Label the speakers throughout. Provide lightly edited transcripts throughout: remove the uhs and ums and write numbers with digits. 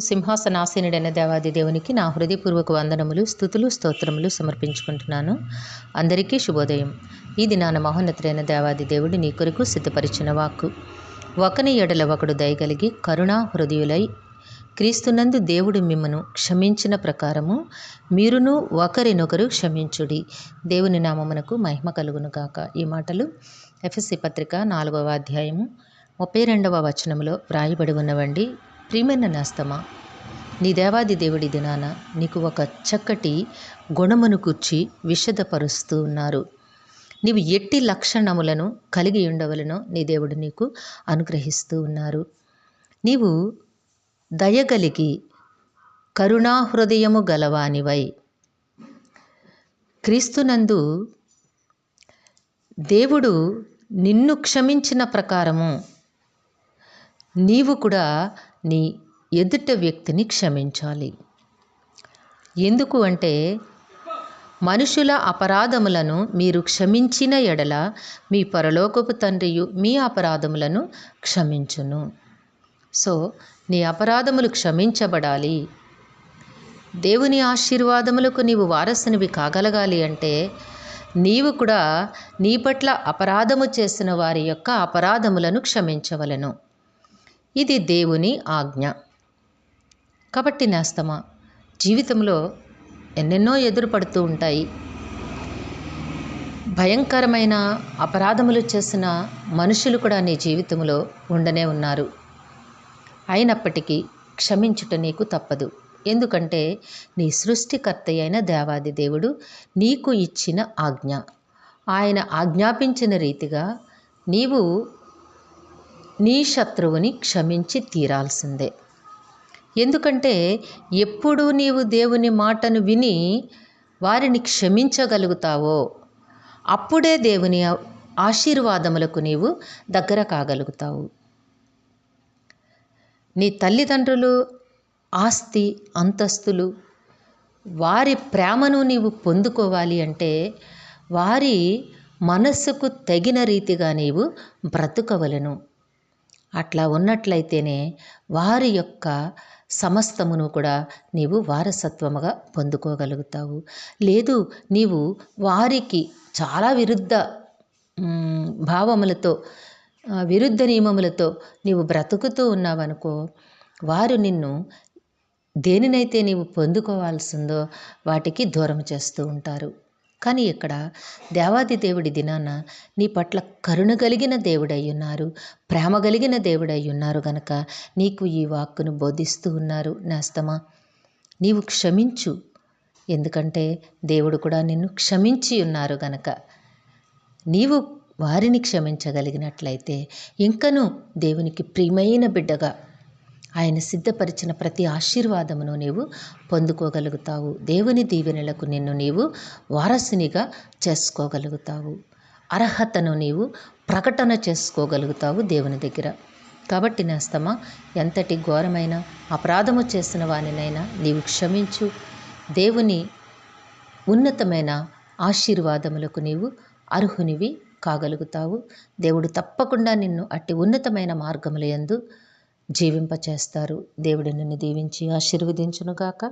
Speaker 1: సింహాసనాసీనుడైన దేవాది దేవునికి నా హృదయపూర్వక వందనములు, స్తుతులు, స్తోత్రములు సమర్పించుకుంటున్నాను. అందరికీ శుభోదయం. ఈ దినాన మహోన్నతుడైన దేవాది దేవుడు నీ కొరకు సిద్ధపరిచిన వాక్కు, ఒకని ఎడల ఒకడు దయగలిగి కరుణా హృదయులై క్రీస్తునందు దేవుడు మిమ్మను క్షమించిన ప్రకారము మీరును ఒకరినొకరు క్షమించుడి. దేవుని నామమునకు మహిమ కలుగును గాక. ఈ మాటలు ఎఫెసీ పత్రిక 4వ అధ్యాయము 32వ వచనంలో వ్రాయబడి ఉన్నవండి. ప్రియమైన నేస్తమా, నీ దేవాది దేవుడి దినాన నీకు ఒక చక్కటి గుణమును కూర్చి విషదపరుస్తూ ఉన్నారు. నీవు ఎట్టి లక్షణములను కలిగి ఉండవలనో నీ దేవుడు నీకు అనుగ్రహిస్తూ ఉన్నారు. నీవు దయగలిగి కరుణాహృదయము గలవానివై క్రీస్తునందు దేవుడు నిన్ను క్షమించిన ప్రకారము నీవు కూడా నీ ఎదుట వ్యక్తిని క్షమించాలి. ఎందుకు అంటే, మనుషుల అపరాధములను మీరు క్షమించిన ఎడల మీ పరలోకపు తండ్రియు మీ అపరాధములను క్షమించును. సో నీ అపరాధములు క్షమించబడాలి. దేవుని ఆశీర్వాదములకు నీవు వారసునివి కాగలగాలి అంటే నీవు కూడా నీ పట్ల అపరాధము చేసిన వారి యొక్క అపరాధములను క్షమించవలెను. ఇది దేవుని ఆజ్ఞ. కాబట్టి నేస్తమా, జీవితంలో ఎన్నెన్నో ఎదురుపడుతూ ఉంటాయి. భయంకరమైన అపరాధములు చేసిన మనుషులు కూడా నీ జీవితంలో ఉండనే ఉన్నారు. అయినప్పటికీ క్షమించుట నీకు తప్పదు. ఎందుకంటే నీ సృష్టికర్త అయిన దేవాది దేవుడు నీకు ఇచ్చిన ఆజ్ఞ. ఆయన ఆజ్ఞాపించిన రీతిగా నీవు నీ శత్రువుని క్షమించి తీరాల్సిందే. ఎందుకంటే ఎప్పుడు నీవు దేవుని మాటను విని వారిని క్షమించగలుగుతావో అప్పుడే దేవుని ఆశీర్వాదములకు నీవు దగ్గర కాగలుగుతావు. నీ తల్లిదండ్రులు ఆస్తి అంతస్తులు వారి ప్రేమను నీవు పొందుకోవాలి అంటే వారి మనస్సుకు తగిన రీతిగా నీవు బ్రతుకవలను. అట్లా ఉన్నట్లయితేనే వారి యొక్క సమస్తమును కూడా నీవు వారసత్వముగా పొందుకోగలుగుతావు. లేదు, నీవు వారికి చాలా విరుద్ధ భావములతో విరుద్ధ నియమములతో నీవు బ్రతుకుతూ ఉన్నావనుకో, వారు నిన్ను దేనినైతే నీవు పొందుకోవాల్సిందో వాటికి దూరం చేస్తూ ఉంటారు. కానీ ఇక్కడ దేవాది దేవుడి దినాన నీ పట్ల కరుణ కలిగిన దేవుడై ఉన్నారు, ప్రేమ కలిగిన దేవుడై ఉన్నారు గనక నీకు ఈ వాక్కును బోధిస్తూ ఉన్నారు. నేస్తమా, నీవు క్షమించు. ఎందుకంటే దేవుడు కూడా నిన్ను క్షమించి ఉన్నారు గనక నీవు వారిని క్షమించగలిగినట్లయితే ఇంకనూ దేవునికి ప్రియమైన బిడ్డగా ఆయన సిద్ధపరిచిన ప్రతి ఆశీర్వాదమును నీవు పొందుకోగలుగుతావు. దేవుని దీవెనలకు నిన్ను నీవు వారసునిగా చేసుకోగలుగుతావు. అర్హతను నీవు ప్రకటన చేసుకోగలుగుతావు దేవుని దగ్గర. కాబట్టి నేస్తమా, ఎంతటి ఘోరమైన అపరాధము చేసిన వానినైనా నీవు క్షమించు. దేవుని ఉన్నతమైన ఆశీర్వాదములకు నీవు అర్హునివి కాగలుగుతావు. దేవుడు తప్పకుండా నిన్ను అట్టి ఉన్నతమైన మార్గముల యందు జీవింపచేస్తారు. దేవుడు నిన్ను దీవించి ఆశీర్వదించునుగాక.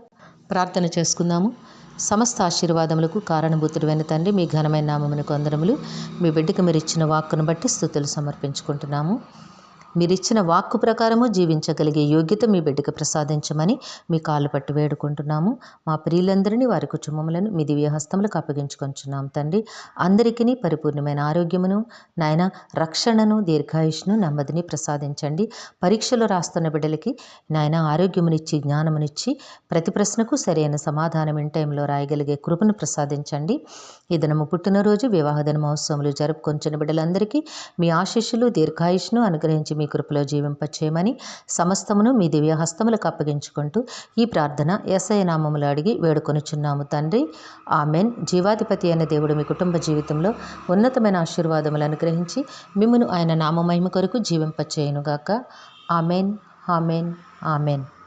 Speaker 1: ప్రార్థన చేసుకుందాము. సమస్త ఆశీర్వాదములకు కారణభూతుడైన తండ్రి, మీ ఘనమైన నామమునకు వందనములు. మీ బిడ్డకు మీరు ఇచ్చిన వాక్కును బట్టి స్తుతులు సమర్పించుకుంటున్నాము. మీరిచ్చిన వాక్కు ప్రకారము జీవించగలిగే యోగ్యత మీ బిడ్డకు ప్రసాదించమని మీ కాళ్ళు పట్టి వేడుకుంటున్నాము. మా ప్రియులందరినీ వారి కుటుంబములను మీ దివ్య హస్తములకు అప్పగించుకొంచున్నాం తండ్రి. అందరికీ పరిపూర్ణమైన ఆరోగ్యమును, నాయన రక్షణను, దీర్ఘాయుష్ను, నెమ్మదిని ప్రసాదించండి. పరీక్షలు రాస్తున్న బిడ్డలకి నాయన ఆరోగ్యమునిచ్చి, జ్ఞానమునిచ్చి, ప్రతి ప్రశ్నకు సరైన సమాధానం ఇన్ టైంలో రాయగలిగే కృపను ప్రసాదించండి. ఈ దినము పుట్టినరోజు, వివాహదిన మహోత్సవములు జరుపుకొంచిన బిడ్డలందరికీ మీ ఆశీస్సులు, దీర్ఘాయుష్ను అనుగ్రహించి మీ కృపలో జీవింపచేయమని సమస్తమును మీ దివ్య హస్తములకు అప్పగించుకుంటూ ఈ ప్రార్థన యేసయ్య నామములో అడిగి వేడుకొనుచున్నాము తండ్రి. ఆమెన్. జీవాధిపతి అయిన దేవుడు మీ కుటుంబ జీవితంలో ఉన్నతమైన ఆశీర్వాదములు అనుగ్రహించి మిమ్మును ఆయన నామ మహిమ కొరకు జీవింపచేయునుగాక. Amen, amen, amen.